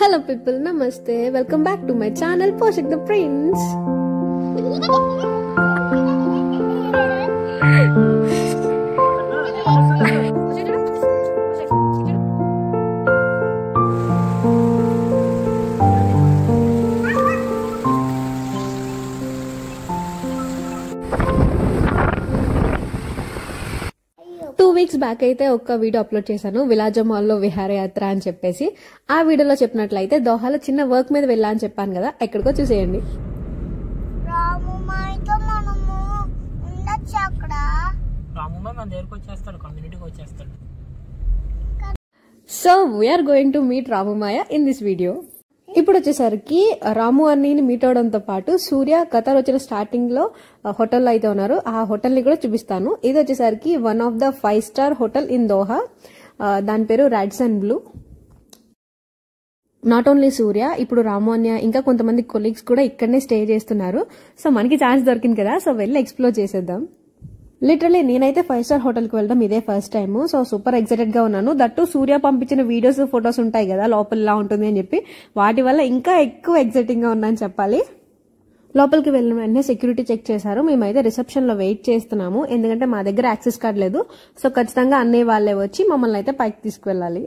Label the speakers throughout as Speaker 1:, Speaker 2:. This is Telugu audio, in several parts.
Speaker 1: Hello people, namaste. Welcome back to my channel Poshik the Prince. 2 weeks back అయితే ఒక వీడియో అప్లోడ్ చేశాను విలాజ మాల్లో విహారయాత్ర అని చెప్పేసి. ఆ వీడియోలో చెప్పినట్లయితే దోహాలో చిన్న వర్క్ మీద వెళ్ళా అని చెప్పాను కదా, ఎక్కడికో చూసేయండి. So we're going to meet Ramumaya in this video. ఇప్పుడు వచ్చేసరికి రాము అన్నీని మీట్ అవడంతో పాటు సూర్య ఖతర్ వచ్చిన స్టార్టింగ్ లో హోటల్లో అయితే ఉన్నారు. ఆ హోటల్ ని కూడా చూపిస్తాను. ఇది వచ్చేసరికి one of the 5-star hotel in Doha. దాని పేరు రాడ్సన్ బ్లూ. నాట్ ఓన్లీ సూర్య, ఇప్పుడు రాము అన్నయ్య ఇంకా కొంతమంది కొలీగ్స్ కూడా ఇక్కడనే స్టే చేస్తున్నారు. సో మనకి ఛాన్స్ దొరికింది కదా, సో వెళ్ళి ఎక్స్ప్లోర్ చేసేద్దాం. లిటరలీ నేనైతే 5-star హోటల్ కి వెళ్ళడం ఇదే first time. So super excited గా ఉన్నాను. దట్టు సూర్య పంపించిన వీడియోస్ ఫొటోస్ ఉంటాయి కదా లోపల ఇలా ఉంటుంది అని చెప్పి, వాటి వల్ల ఇంకా ఎక్కువ ఎక్సైటింగ్ గా ఉన్నాను చెప్పాలి. లోపలికి వెళ్ళిన వెంటనే సెక్యూరిటీ చెక్ చేశారు. మేమైతే రిసెప్షన్ లో వెయిట్ చేస్తున్నాము, ఎందుకంటే మా దగ్గర యాక్సెస్ కార్డ్ లేదు. సో ఖచ్చితంగా అన్నయ్య వాళ్ళే వచ్చి మమ్మల్ని అయితే పైకి తీసుకువెళ్ళాలి.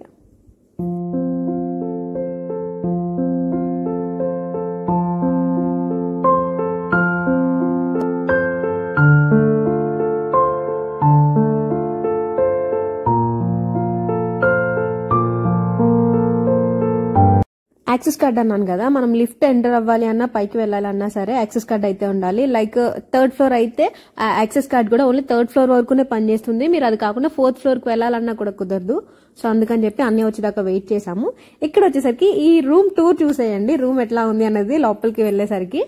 Speaker 1: యాక్సెస్ కార్డ్ అన్నాను కదా, మనం లిఫ్ట్ ఎంటర్ అవ్వాలి అన్నా పైకి వెళ్ళాలన్నా సరే యాక్సెస్ కార్డ్ అయితే ఉండాలి. లైక్ 3rd ఫ్లోర్ అయితే ఆ యాక్సెస్ కార్డ్ కూడా ఓన్లీ 3rd ఫ్లోర్ వరకునే పనిచేస్తుంది. మీరు అది కాకుండా 4th ఫ్లోర్ కి వెళ్ళాలన్నా కూడా కుదరదు. సో అందుకని చెప్పి అన్నీ వచ్చేదాకా వెయిట్ చేసాము. ఇక్కడ వచ్చేసరికి ఈ రూమ్ టూర్ చూసేయండి, రూమ్ ఎట్లా ఉంది అనేది. లోపలికి వెళ్ళేసరికి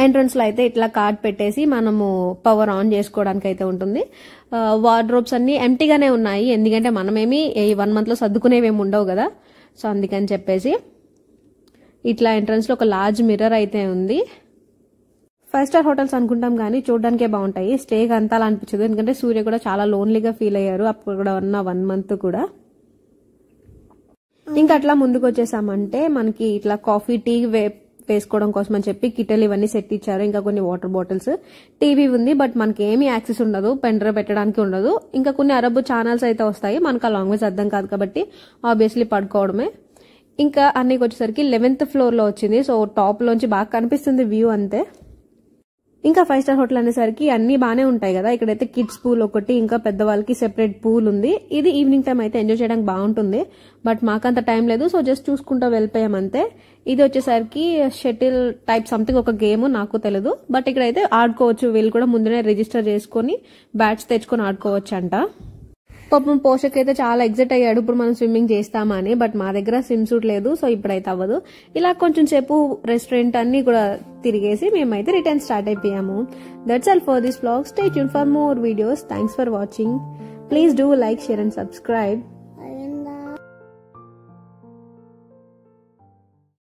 Speaker 1: ఎంట్రన్స్ లో అయితే ఇట్లా కార్డ్ పెట్టేసి మనము పవర్ ఆన్ చేసుకోవడానికి అయితే ఉంటుంది. వార్డ్రోబ్స్ అన్ని ఎంటీగానే ఉన్నాయి, ఎందుకంటే మనమేమి ఈ 1 month లో సర్దుకునేవేమి ఉండవు కదా. సో అందుకని చెప్పేసి ఇట్లా ఎంట్రన్స్ లో ఒక లార్జ్ మిర్రర్ అయితే ఉంది. 5-star హోటల్స్ అనుకుంటాం కానీ చూడడానికే బాగుంటాయి, స్టేకి అంతా అలా అనిపించదు. ఎందుకంటే సూర్య కూడా చాలా లోన్లీగా ఫీల్ అయ్యారు అప్పుడు కూడా ఉన్న 1 month కూడా. ఇంకా అట్లా ముందుకు వచ్చేసామంటే మనకి ఇట్లా కాఫీ టీ వేసుకోవడం కోసం అని చెప్పి కిటల్ ఇవన్నీ సెట్ ఇచ్చారు. ఇంకా కొన్ని వాటర్ బాటిల్స్, టీవీ ఉంది. బట్ మనకి ఏమీ యాక్సెస్ ఉండదు, పెన్ డ్రైవ్ పెట్టడానికి ఉండదు. ఇంకా కొన్ని అరబ్ ఛానల్స్ అయితే వస్తాయి, మనకు ఆ లాంగ్వేజ్ అర్థం కాదు కాబట్టి ఆబ్వియస్లీ పడుకోవడమే. ఇంకా అన్నికి వచ్చేసరికి 11th ఫ్లోర్ లో వచ్చింది. సో టాప్ లోంచి బాగా కనిపిస్తుంది వ్యూ అంతే. ఇంకా 5-star హోటల్ అనేసరికి అన్ని బానే ఉంటాయి కదా. ఇక్కడైతే కిడ్స్ పూల్ ఒకటి, ఇంకా పెద్దవాళ్ళకి సెపరేట్ పూల్ ఉంది. ఇది ఈవినింగ్ టైం అయితే ఎంజాయ్ చేయడానికి బాగుంటుంది. బట్ మాకంత టైం లేదు, సో జస్ట్ చూసుకుంటూ వెళ్ళిపోయాం అంతే. ఇది వచ్చేసరికి షటిల్ టైప్ సంథింగ్ ఒక గేమ్, నాకు తెలియదు. బట్ ఇక్కడైతే ఆడుకోవచ్చు, వీళ్ళు కూడా ముందునే రిజిస్టర్ చేసుకుని బ్యాట్స్ తెచ్చుకొని ఆడుకోవచ్చు అంట. పాపం పోషక్ అయితే చాలా ఎగ్జైట్ అయ్యాడు ఇప్పుడు మనం స్విమ్మింగ్ చేస్తామా అని. బట్ మా దగ్గర స్విమ్ సూట్ లేదు, సో ఇప్పుడైతే అవ్వదు. ఇలా కొంచెం సేపు రెస్టారెంట్ అన్ని కూడా తిరిగేసి మేమైతే రిటర్న్ స్టార్ట్ అయిపోయాము. That's all for this vlog. Stay tune for more videos. Thanks for watching. Please do like, share and subscribe.